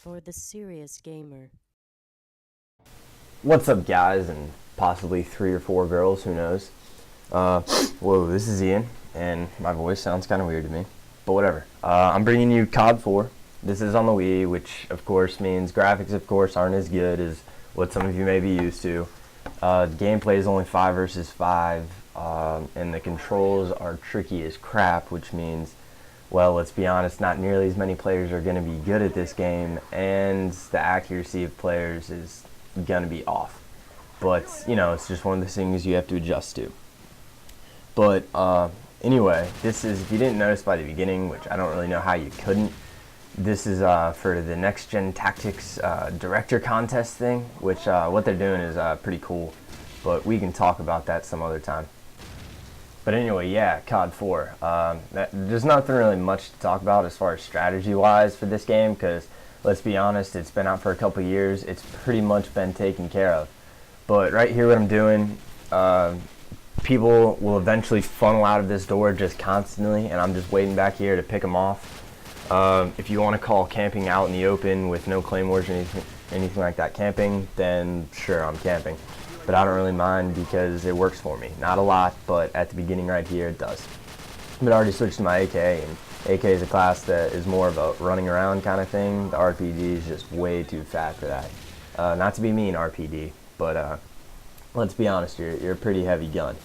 For the serious gamer. What's up, guys, and possibly 3 or 4 girls, who knows. Whoa, this is Ian, and my voice sounds kind of weird to me, but whatever. I'm bringing you COD 4. This is on the Wii, which of course means graphics, of course, aren't as good as what some of you may be used to. Gameplay is only 5 versus 5, and the controls are tricky as crap, which means, well, let's be honest, not nearly as many players are going to be good at this game, and the accuracy of players is going to be off. But, you know, it's just one of the things you have to adjust to. But, anyway, this is, if you didn't notice by the beginning, which I don't really know how you couldn't, this is for the Next Gen Tactics Director Contest thing, which what they're doing is pretty cool, but we can talk about that some other time. But anyway, yeah, COD 4. There's nothing really much to talk about as far as strategy-wise for this game, because, let's be honest, it's been out for a couple years. It's pretty much been taken care of. But right here, what I'm doing, people will eventually funnel out of this door just constantly, and I'm just waiting back here to pick them off. If you want to call camping out in the open with no claymores or anything like that camping, then sure, I'm camping. But I don't really mind because it works for me. Not a lot, but at the beginning right here, it does. But I already switched to my AK, and AK is a class that is more of a running around kind of thing. The RPD is just way too fat for that. Not to be mean, RPD, but let's be honest, you're a pretty heavy gun.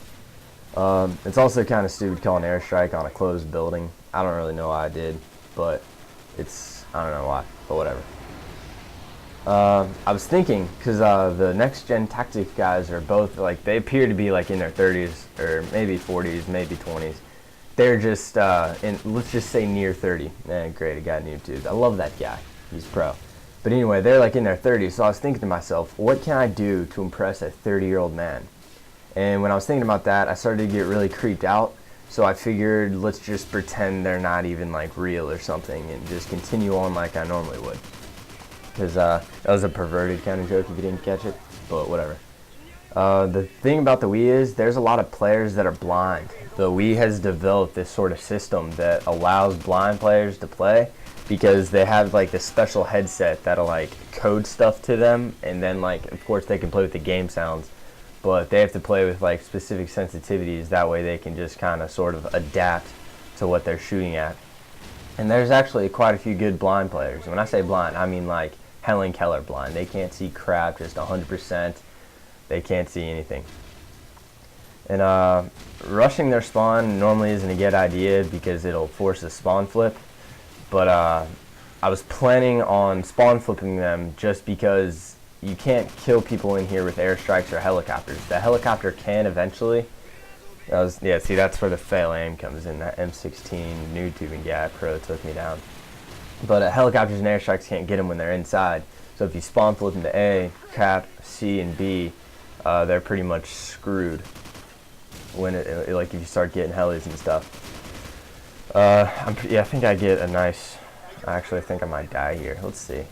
It's also kind of stupid calling airstrike on a closed building. I don't really know why I did, but I don't know why, but whatever. I was thinking, because the Next Gen Tactics guys are both, like, they appear to be, like, in their 30s, or maybe 40s, maybe 20s. They're just, let's just say near 30. Great, I got on YouTube. I love that guy. He's pro. But anyway, they're, like, in their 30s, so I was thinking to myself, what can I do to impress a 30-year-old man? And when I was thinking about that, I started to get really creeped out, so I figured, let's just pretend they're not even, like, real or something, and just continue on like I normally would. Because that was a perverted kind of joke if you didn't catch it, but whatever. The thing about the Wii is there's a lot of players that are blind. The Wii has developed this sort of system that allows blind players to play because they have like this special headset that'll like code stuff to them, and then like of course they can play with the game sounds, but they have to play with like specific sensitivities. That way they can just kind of sort of adapt to what they're shooting at. And there's actually quite a few good blind players. When I say blind, I mean like Helen Keller blind. They can't see crap, just 100%. They can't see anything. And rushing their spawn normally isn't a good idea because it'll force a spawn flip. But I was planning on spawn flipping them just because you can't kill people in here with airstrikes or helicopters. The helicopter can eventually. Yeah, see, that's where the fail aim comes in. That M16 noob tubing guy pro took me down. But helicopters and airstrikes can't get them when they're inside. So if you spawn flip into A, cap, C, and B, they're pretty much screwed when like if you start getting helis and stuff. Yeah, I think I get a nice. Actually, I think I might die here. Let's see.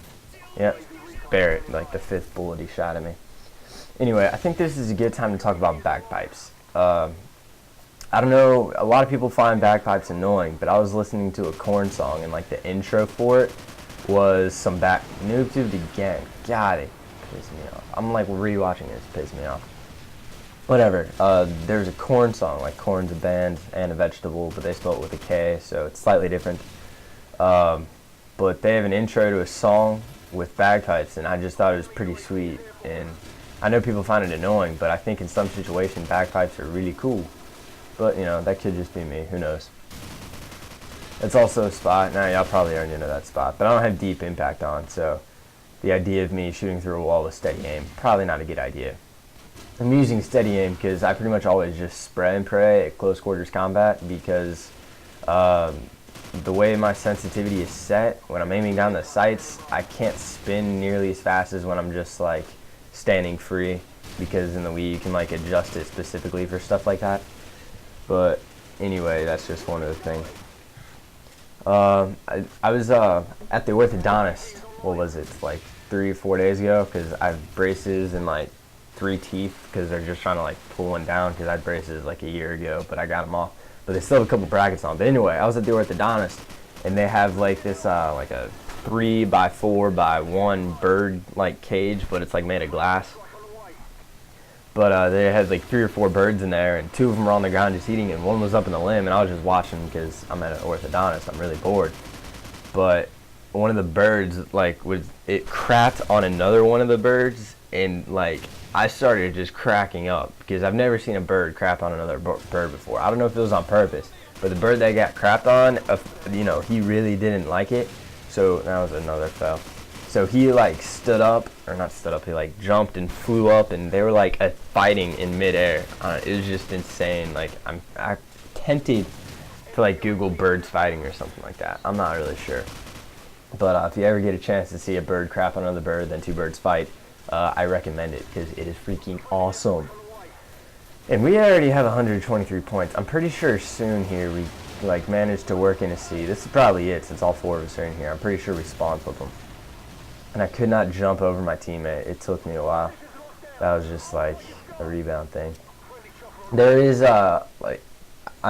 Yep, Barrett, like the 5th bullet he shot at me. Anyway, I think this is a good time to talk about bagpipes. I don't know, a lot of people find bagpipes annoying, but I was listening to a Korn song, and like the intro for it was some noob tubed again. God, it pissed me off. I'm like rewatching this, pissed me off. Whatever. There's a Korn song, like Korn's a band and a vegetable, but they spell it with a K, so it's slightly different. But they have an intro to a song with bagpipes, and I just thought it was pretty sweet. And I know people find it annoying, but I think in some situations bagpipes are really cool. But, you know, that could just be me. Who knows? It's also a spot. Now, y'all probably already know that spot. But I don't have deep impact on, so the idea of me shooting through a wall with steady aim, probably not a good idea. I'm using steady aim because I pretty much always just spray and pray at close quarters combat because the way my sensitivity is set, when I'm aiming down the sights, I can't spin nearly as fast as when I'm just, like, standing free, because in the Wii you can, like, adjust it specifically for stuff like that. But anyway, that's just one of the things. I was at the orthodontist, what was it, like 3 or 4 days ago, because I have braces and like 3 teeth, because they're just trying to like pull one down, because I had braces like a year ago, but I got them off. But they still have a couple brackets on. But anyway, I was at the orthodontist, and they have like this, like a 3x4x1 bird like cage, but it's like made of glass. But they had like 3 or 4 birds in there, and 2 of them were on the ground just eating, and one was up in the limb, and I was just watching because I'm an orthodontist. I'm really bored. But one of the birds it crapped on another one of the birds, and like I started just cracking up because I've never seen a bird crap on another bird before. I don't know if it was on purpose, but the bird that got crapped on, he really didn't like it. So that was another fail. So he like stood up, or not stood up, he like jumped and flew up, and they were like fighting in midair. It was just insane. Like I'm tempted to like Google birds fighting or something like that. I'm not really sure. But if you ever get a chance to see a bird crap on another bird, then 2 birds fight, I recommend it because it is freaking awesome. And we already have 123 points. I'm pretty sure soon here we like managed to work in a C. This is probably it since all 4 of us are in here. I'm pretty sure we spawned with them. And I could not jump over my teammate. It took me a while. That was just like a rebound thing. There is I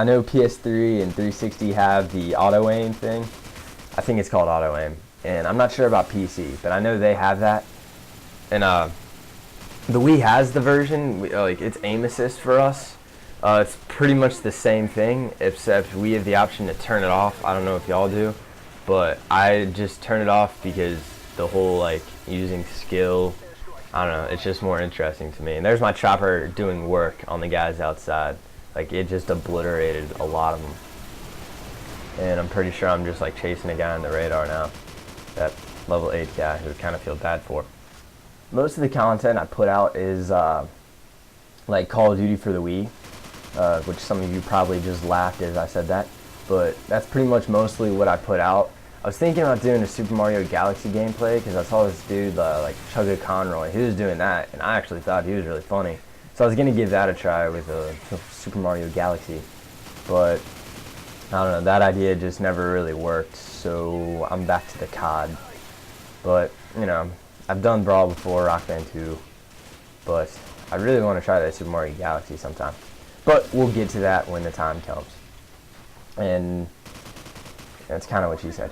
know PS3 and 360 have the auto aim thing. I think it's called auto aim, and I'm not sure about PC, but I know they have that. And the Wii has the version, it's aim assist for us. It's pretty much the same thing, except we have the option to turn it off. I don't know if y'all do, but I just turn it off because the whole like using skill, I don't know, it's just more interesting to me. And there's my chopper doing work on the guys outside. Like it just obliterated a lot of them. And I'm pretty sure I'm just like chasing a guy on the radar now. That level 8 guy who I kind of feel bad for. Most of the content I put out is like Call of Duty for the Wii, which some of you probably just laughed as I said that. But that's pretty much mostly what I put out. I was thinking about doing a Super Mario Galaxy gameplay because I saw this dude like Chugga Conroy. He was doing that, and I actually thought he was really funny. So I was going to give that a try with Super Mario Galaxy. But I don't know, that idea just never really worked, so I'm back to the COD. But, I've done Brawl before, Rock Band 2, but I really want to try that Super Mario Galaxy sometime. But we'll get to that when the time comes. And that's kind of what she said.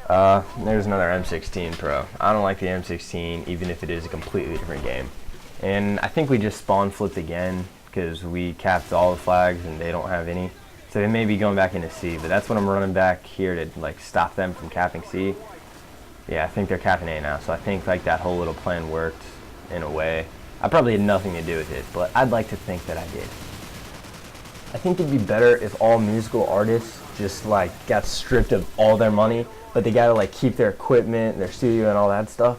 There's another M16 Pro. I don't like the M16, even if it is a completely different game. And I think we just spawn flipped again, because we capped all the flags and they don't have any. So they may be going back into C, but that's what I'm running back here to like stop them from capping C. Yeah, I think they're capping A now, so I think like that whole little plan worked in a way. I probably had nothing to do with it, but I'd like to think that I did. I think it'd be better if all musical artists just like got stripped of all their money, but they gotta like keep their equipment, their studio, and all that stuff.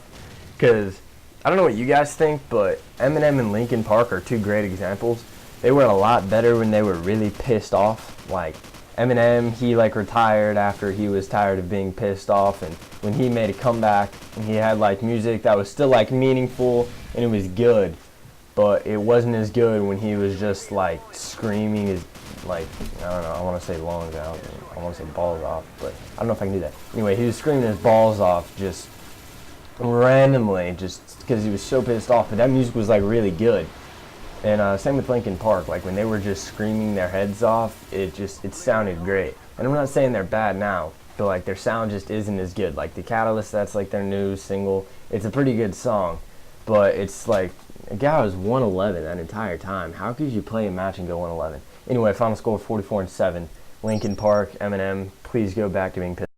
Because I don't know what you guys think, but Eminem and Linkin Park are 2 great examples. They were a lot better when they were really pissed off. Like Eminem, he like retired after he was tired of being pissed off, and when he made a comeback, and he had like music that was still like meaningful and it was good, but it wasn't as good when he was just like screaming his like, I don't know, I want to say lungs out, I want to say balls off, but I don't know if I can do that. Anyway, he was screaming his balls off just randomly, just because he was so pissed off, but that music was like really good. And same with Linkin Park, like when they were just screaming their heads off, it sounded great. And I'm not saying they're bad now, but like their sound just isn't as good. Like The Catalyst, that's like their new single, it's a pretty good song, but it's like, a guy was 111 that entire time. How could you play a match and go 111? Anyway, final score 44-7. Linkin Park, Eminem, please go back to being pissed.